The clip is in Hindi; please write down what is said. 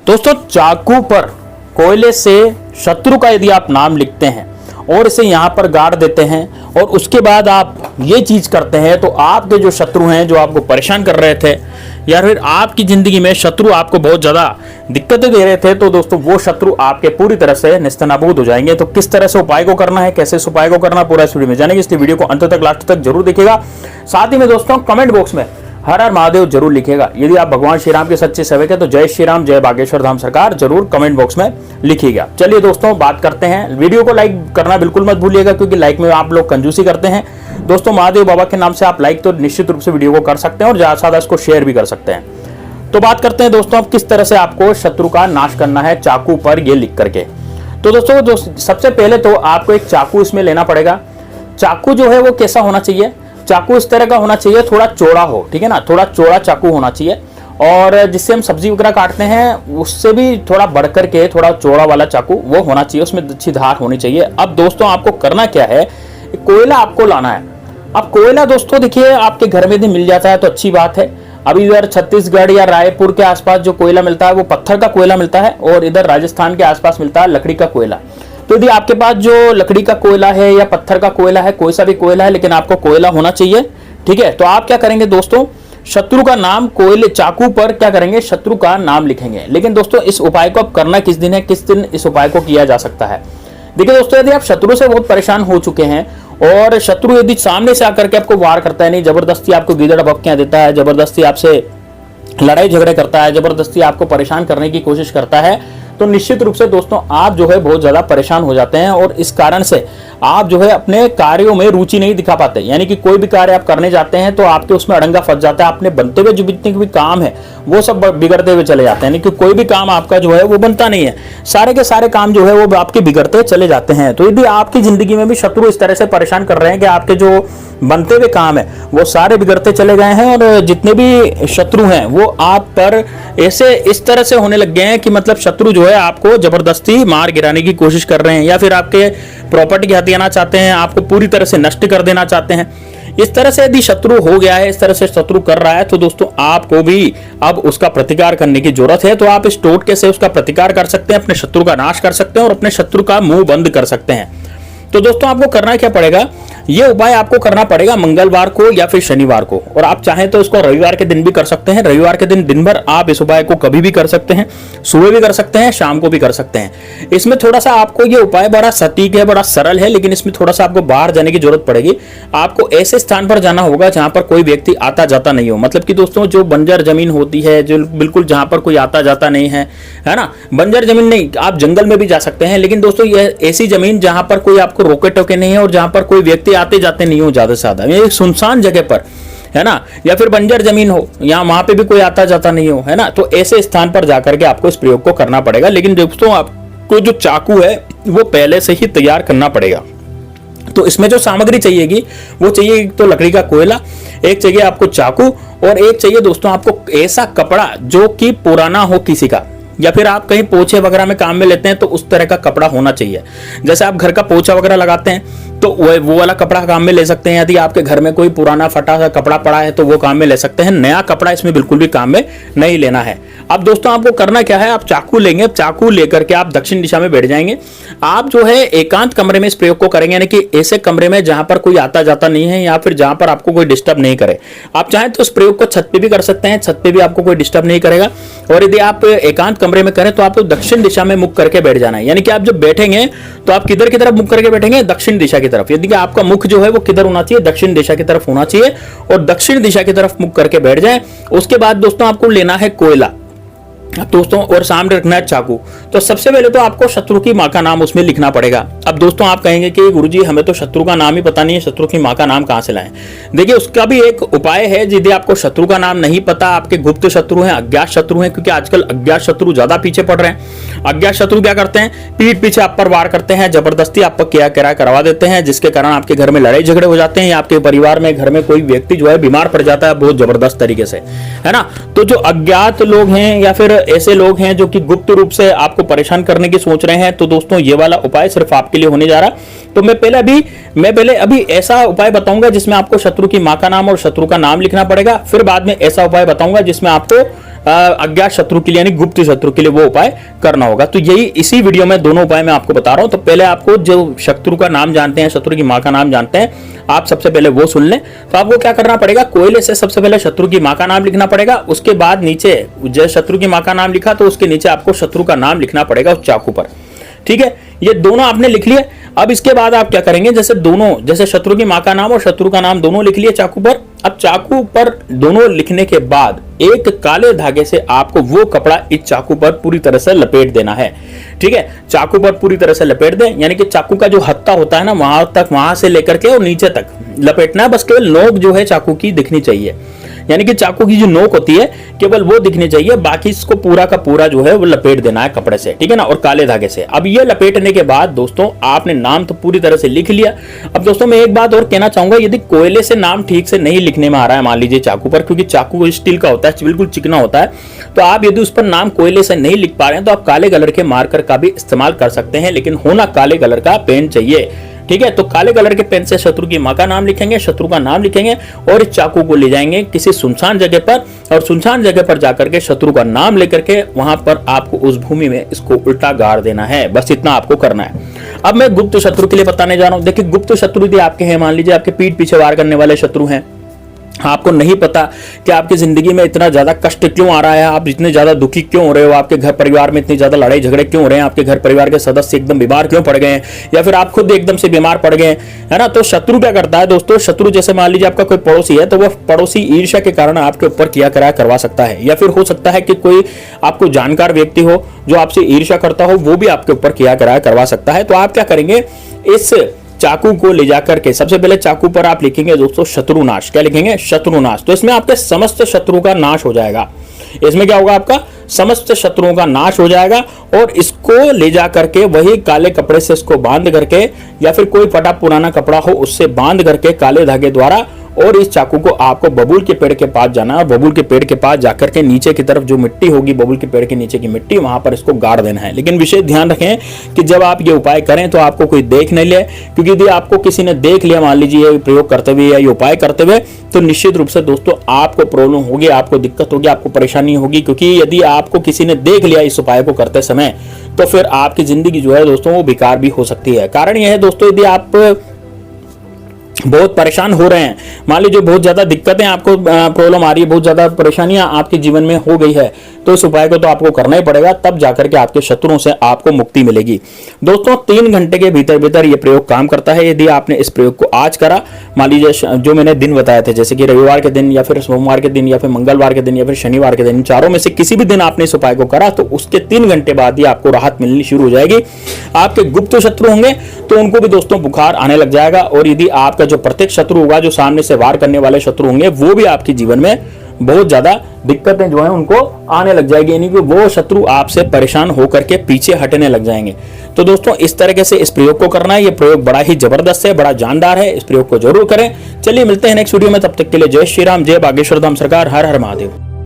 दोस्तों चाकू पर कोयले से शत्रु का यदि आप नाम लिखते हैं और इसे यहाँ पर गाड़ देते हैं और उसके बाद आप ये चीज करते हैं, तो आपके जो शत्रु हैं, जो आपको परेशान कर रहे थे या फिर आपकी जिंदगी में शत्रु आपको बहुत ज्यादा दिक्कतें दे रहे थे, तो दोस्तों वो शत्रु आपके पूरी तरह से निस्तनाबूद हो जाएंगे। तो किस तरह से उपाय को करना है, कैसे इस उपाय को करना, पूरा इस वीडियो में जानेंगे, इसलिए वीडियो को अंत तक लास्ट तक जरूर देखिएगा। साथ ही में दोस्तों कमेंट बॉक्स में हर हर महादेव जरूर लिखिएगा। यदि आप भगवान श्री राम के सच्चे सेवक है तो जय श्री राम, जय बागेश्वर धाम सरकार जरूर कमेंट बॉक्स में लिखिएगा। चलिए दोस्तों बात करते हैं। वीडियो को लाइक करना बिल्कुल मत भूलिएगा, क्योंकि लाइक में आप लोग कंजूसी करते हैं। दोस्तों महादेव बाबा के नाम से आप लाइक तो निश्चित रूप से वीडियो को कर सकते हैं और ज्यादा से ज्यादा इसको शेयर भी कर सकते हैं। तो बात करते हैं दोस्तों अब किस तरह से आपको शत्रु का नाश करना है चाकू पर ये लिख करके। तो दोस्तों सबसे पहले तो आपको एक चाकू इसमें लेना पड़ेगा। चाकू जो है वो कैसा होना चाहिए, चाकू इस तरह का होना चाहिए, थोड़ा चौड़ा हो, ठीक है ना, थोड़ा चौड़ा चाकू होना चाहिए। और जिससे हम सब्जी वगैरह काटते हैं उससे भी थोड़ा बढ़कर के थोड़ा चौड़ा वाला चाकू वो होना चाहिए, उसमें अच्छी धार होनी चाहिए। अब दोस्तों आपको करना क्या है, कोयला आपको लाना है। अब कोयला दोस्तों देखिए आपके घर में यदि मिल जाता है तो अच्छी बात है। अभी इधर छत्तीसगढ़ या रायपुर के आसपास जो कोयला मिलता है वो पत्थर का कोयला मिलता है, और इधर राजस्थान के आसपास मिलता है लकड़ी का कोयला। तो यदि आपके पास जो लकड़ी का कोयला है या पत्थर का कोयला है, कोई सा भी कोयला है, लेकिन आपको कोयला होना चाहिए, ठीक है। तो आप क्या करेंगे दोस्तों, शत्रु का नाम कोयले चाकू पर क्या करेंगे, शत्रु का नाम लिखेंगे। लेकिन दोस्तों इस उपाय को अब करना किस दिन है, किस दिन इस उपाय को किया जा सकता है। देखिए दोस्तों यदि आप शत्रु से बहुत परेशान हो चुके हैं और शत्रु यदि सामने से आकर के आपको वार करता है, नहीं जबरदस्ती आपको गीदड़ भभकियां देता है, जबरदस्ती आपसे लड़ाई झगड़े करता है, जबरदस्ती आपको परेशान करने की कोशिश करता है, तो निश्चित रूप से दोस्तों आप जो है बहुत ज्यादा परेशान हो जाते हैं और इस कारण से आप जो है अपने कार्यों में रुचि नहीं दिखा पाते। यानी कि कोई भी कार्य आप करने जाते हैं तो आपके उसमें अड़ंगा फंस जाता है, अपने बनते हुए जो जितने भी काम है वो सब बिगड़ते हुए चले जाते हैं। यानी कि कोई भी काम आपका जो है वो बनता नहीं है, सारे के सारे काम जो है वो आपके बिगड़ते चले जाते हैं। तो यदि आपकी जिंदगी में भी शत्रु इस तरह से परेशान कर रहे हैं कि आपके जो बनते हुए काम है वो सारे बिगड़ते चले गए हैं और जितने भी शत्रु हैं वो आप पर ऐसे इस तरह से होने लग गए हैं कि मतलब शत्रु जो है आपको जबरदस्ती मार गिराने की कोशिश कर रहे हैं या फिर आपके प्रॉपर्टी हथियाना चाहते हैं, आपको पूरी तरह से नष्ट कर देना चाहते हैं। इस तरह से यदि शत्रु हो गया है, इस तरह से शत्रु कर रहा है, तो दोस्तों आपको भी अब उसका प्रतिकार करने की जरूरत है। तो आप इस टोटके से उसका प्रतिकार कर सकते हैं, अपने शत्रु का नाश कर सकते हैं और अपने शत्रु का मुंह बंद कर सकते हैं। तो दोस्तों आपको करना क्या पड़ेगा, ये उपाय आपको करना पड़ेगा मंगलवार को या फिर शनिवार को, और आप चाहें तो इसको रविवार के दिन भी कर सकते हैं। रविवार के दिन दिन भर आप इस उपाय को कभी भी कर सकते हैं, सुबह भी कर सकते हैं, शाम को भी कर सकते हैं। इसमें थोड़ा सा आपको ये उपाय बड़ा सटीक है, बड़ा सरल है, लेकिन इसमें थोड़ा सा आपको बाहर जाने की जरूरत पड़ेगी। आपको ऐसे स्थान पर जाना होगा जहां पर कोई व्यक्ति आता जाता नहीं हो। मतलब कि दोस्तों जो बंजर जमीन होती है, जो बिल्कुल जहां पर कोई आता जाता नहीं है, है ना, बंजर जमीन नहीं, आप जंगल में भी जा सकते हैं, लेकिन दोस्तों यह ऐसी जमीन जहां पर कोई आपको रोके टोके नहीं है और जहां पर कोई व्यक्ति आते जाते नहीं हो ज्यादा से ज्यादा, एक सुनसान जगह पर, है ना, या फिर बंजर जमीन हो, यहाँ वहां पे भी कोई आता जाता नहीं हो, है ना, तो ऐसे स्थान पर जाकर के आपको इस प्रयोग को करना पड़ेगा। लेकिन दोस्तों आपको जो चाकू है वो पहले से ही तैयार करना पड़ेगा। तो इसमें जो सामग्री चाहिएगी वो चाहिए तो लकड़ी का कोयला, एक चाहिए आपको चाकू, और एक चाहिए दोस्तों आपको ऐसा कपड़ा जो कि पुराना हो किसी का, या फिर आप कहीं पोछे वगैरह में काम में लेते हैं तो उस तरह का कपड़ा होना चाहिए। जैसे आप घर का पोछा वगैरह लगाते हैं तो वो वाला कपड़ा काम में ले सकते हैं। यदि आपके घर में कोई पुराना फटा सा कपड़ा पड़ा है तो वो काम में ले सकते हैं, नया कपड़ा इसमें बिल्कुल भी काम में नहीं लेना है। अब दोस्तों आपको करना क्या है, आप चाकू लेंगे, चाकू लेकर के आप दक्षिण दिशा में बैठ जाएंगे। आप जो है एकांत कमरे में इस प्रयोग को करेंगे, यानी कि ऐसे कमरे में जहां पर कोई आता जाता नहीं है या फिर जहां पर आपको कोई डिस्टर्ब नहीं करे। आप चाहें तो इस प्रयोग को छत पे भी कर सकते हैं, छत पे भी आपको कोई डिस्टर्ब नहीं करेगा। और यदि आप एकांत कमरे में करें तो आपको दक्षिण दिशा में मुख करके बैठ जाना है। यानी कि आप जब बैठेंगे तो आप किधर की तरफ मुख करके बैठेंगे, दक्षिण दिशा की तरफ। यदि आपका मुख जो है वो किधर होना चाहिए, दक्षिण दिशा की तरफ होना चाहिए, और दक्षिण दिशा की तरफ मुख करके बैठ जाएं। उसके बाद दोस्तों आपको लेना है कोयला दोस्तों, और सामने रखना है चाकू। तो सबसे पहले तो आपको शत्रु की माँ का नाम उसमें लिखना पड़ेगा। अब दोस्तों आप कहेंगे कि गुरुजी हमें तो शत्रु का नाम ही पता नहीं है, शत्रु की माँ का नाम कहां से लाएं। देखिए उसका भी एक उपाय है। यदि आपको शत्रु का नाम नहीं पता, आपके गुप्त शत्रु हैं, अज्ञात शत्रु हैं, क्योंकि आजकल अज्ञात शत्रु ज्यादा पीछे पड़ रहे हैं। अज्ञात शत्रु क्या करते हैं, पीठ पीछे आप पर वार करते हैं, जबरदस्ती आप पर किराया करवा देते हैं, जिसके कारण आपके घर में लड़ाई झगड़े हो जाते हैं, या आपके परिवार में घर में कोई व्यक्ति जो है बीमार पड़ जाता है बहुत जबरदस्त तरीके से, है ना। तो जो अज्ञात लोग हैं या फिर ऐसे लोग हैं जो कि गुप्त रूप से आपको परेशान करने की सोच रहे हैं, तो दोस्तों ये वाला उपाय सिर्फ आपके लिए होने जा रहा। तो मैं पहले अभी ऐसा उपाय बताऊंगा जिसमें आपको शत्रु की मां का नाम और शत्रु का नाम लिखना पड़ेगा। फिर बाद में ऐसा उपाय बताऊंगा जिसमें आपको अज्ञात शत्रु के लिए यानी गुप्त शत्रु के लिए वो उपाय करना होगा। तो यही इसी वीडियो में दोनों उपाय मैं आपको बता रहा हूं। तो पहले आपको जो शत्रु का नाम जानते हैं, शत्रु की मां का नाम जानते हैं, आप सबसे पहले वो सुन लें। तो आपको क्या करना पड़ेगा, कोयले से सबसे पहले शत्रु की मां का नाम लिखना पड़ेगा। उसके बाद नीचे जैसे शत्रु की मां का नाम लिखा तो उसके नीचे आपको शत्रु का नाम लिखना पड़ेगा उस चाकू पर। ठीक है, ये दोनों आपने लिख लिए। अब इसके बाद आप क्या करेंगे, जैसे शत्रु की मां का नाम और शत्रु का नाम दोनों लिख लिए चाकू पर। अब चाकू पर दोनों लिखने के बाद एक काले धागे से आपको वो कपड़ा इस चाकू पर पूरी तरह से लपेट देना है। ठीक है, चाकू पर पूरी तरह से लपेट दें, यानी कि चाकू का जो हत्था होता है ना वहां तक, वहां से लेकर के और नीचे तक लपेटना है। बस केवल नोक जो है चाकू की दिखनी चाहिए, यानी कि चाकू की जो नोक होती है केवल वो दिखनी चाहिए, बाकी इसको पूरा का पूरा जो है वो लपेट देना है कपड़े से। ठीक है ना, और काले धागे से। अब ये लपेटने के बाद दोस्तों आपने नाम तो पूरी तरह से लिख लिया। अब दोस्तों मैं एक बात और कहना चाहूंगा, यदि कोयले से नाम ठीक से नहीं लिखने में आ रहा है, मान लीजिए चाकू पर, क्योंकि चाकू स्टील का होता है, बिल्कुल चिकना होता है, तो आप यदि उस पर नाम कोयले से नहीं लिख पा रहे हैं तो आप काले कलर के मार्कर का भी इस्तेमाल कर सकते हैं, लेकिन होना काले कलर का पेन चाहिए। ठीक है, तो काले कलर के पेन से शत्रु की मां का नाम लिखेंगे, शत्रु का नाम लिखेंगे और इस चाकू को ले जाएंगे किसी सुनसान जगह पर, और सुनसान जगह पर जाकर के शत्रु का नाम लेकर के वहां पर आपको उस भूमि में इसको उल्टा गाड़ देना है। बस इतना आपको करना है। अब मैं गुप्त शत्रु के लिए बताने जा रहा हूं। देखिए, गुप्त शत्रु यदि आपके हैं, मान लीजिए आपके पीठ पीछे वार करने वाले शत्रु हैं, आपको नहीं पता कि आपकी जिंदगी में इतना ज्यादा कष्ट क्यों आ रहा है, आप इतने ज्यादा दुखी क्यों हो रहे हो, आपके घर परिवार में इतनी ज्यादा लड़ाई झगड़े क्यों हो रहे हैं, आपके घर परिवार के सदस्य एकदम बीमार क्यों पड़ गए हैं, या फिर आप खुद एकदम से बीमार पड़ गए, है ना। तो शत्रु क्या करता है दोस्तों, शत्रु जैसे मान लीजिए आपका कोई पड़ोसी है, तो वह पड़ोसी ईर्ष्या के कारण आपके ऊपर किया कराया करवा सकता है, या फिर हो सकता है कि कोई आपको जानकार व्यक्ति हो जो आपसे ईर्ष्या करता हो, वो भी आपके ऊपर किया कराया करवा सकता है। तो आप क्या करेंगे, इस चाकू को ले जाकर के सबसे पहले चाकू पर आप लिखेंगे दोस्तों शत्रुनाश। क्या लिखेंगे, शत्रुनाश। तो इसमें आपके समस्त शत्रु का नाश हो जाएगा। इसमें क्या होगा, आपका समस्त शत्रुओं का नाश हो जाएगा। और इसको ले जाकर के वही काले कपड़े से इसको बांध करके, या फिर कोई फटा पुराना कपड़ा हो उससे बांध करके काले धागे द्वारा, और इस चाकू को आपको बबूल के पेड़ के पास जाना है। बबूल के पेड़ के पास जाकर के नीचे की तरफ जो मिट्टी होगी, बबूल के पेड़ के नीचे की मिट्टी, वहां पर इसको गाड़ देना है। लेकिन विशेष ध्यान रखें कि जब आप ये उपाय करें तो आपको कोई देख नहीं ले, क्योंकि यदि आपको किसी ने देख लिया मान लीजिए ये प्रयोग करते हुए या ये उपाय करते हुए, तो निश्चित रूप से दोस्तों आपको प्रॉब्लम होगी, आपको दिक्कत होगी, आपको परेशानी होगी। क्योंकि यदि आपको किसी ने देख लिया इस उपाय को करते समय, तो फिर आपकी जिंदगी जो है दोस्तों वो बेकार भी हो सकती है। कारण यह है दोस्तों, यदि आप बहुत परेशान हो रहे हैं, मान लीजिए बहुत ज्यादा दिक्कतें आपको प्रॉब्लम आ रही है, बहुत ज्यादा परेशानियां आपके जीवन में हो गई है, तो इस उपाय को तो आपको करना ही पड़ेगा, तब जाकर के आपके शत्रुओं से आपको मुक्ति मिलेगी। दोस्तों 3 घंटे के भीतर भीतर ये प्रयोग काम करता है। यदि आपने इस प्रयोग को आज करा, मान लीजिए जो मैंने दिन बताए थे, जैसे कि रविवार के दिन या फिर सोमवार के दिन या फिर मंगलवार के दिन या फिर शनिवार के दिन, चारों में से किसी भी दिन आपने इस उपाय को करा, तो उसके 3 घंटे बाद ही आपको राहत मिलनी शुरू हो जाएगी। आपके गुप्त शत्रु होंगे तो उनको भी दोस्तों बुखार आने लग जाएगा, और यदि आपका जो प्रत्येक शत्रु होगा, जो सामने से वार करने वाले शत्रु होंगे, वो भी आपके जीवन में बहुत ज्यादा दिक्कतें जो है उनको आने लग जाएगी, यानी कि वो शत्रु आपसे परेशान होकर के पीछे हटने लग जाएंगे। तो दोस्तों इस तरीके से इस प्रयोग को करना है। ये प्रयोग बड़ा ही जबरदस्त है, बड़ा जानदार है, इस प्रयोग को जरूर करें। चलिए मिलते हैं नेक्स्ट वीडियो में, तब तक के लिए जय श्री राम, जय बागेश्वर धाम सरकार, हर हर महादेव।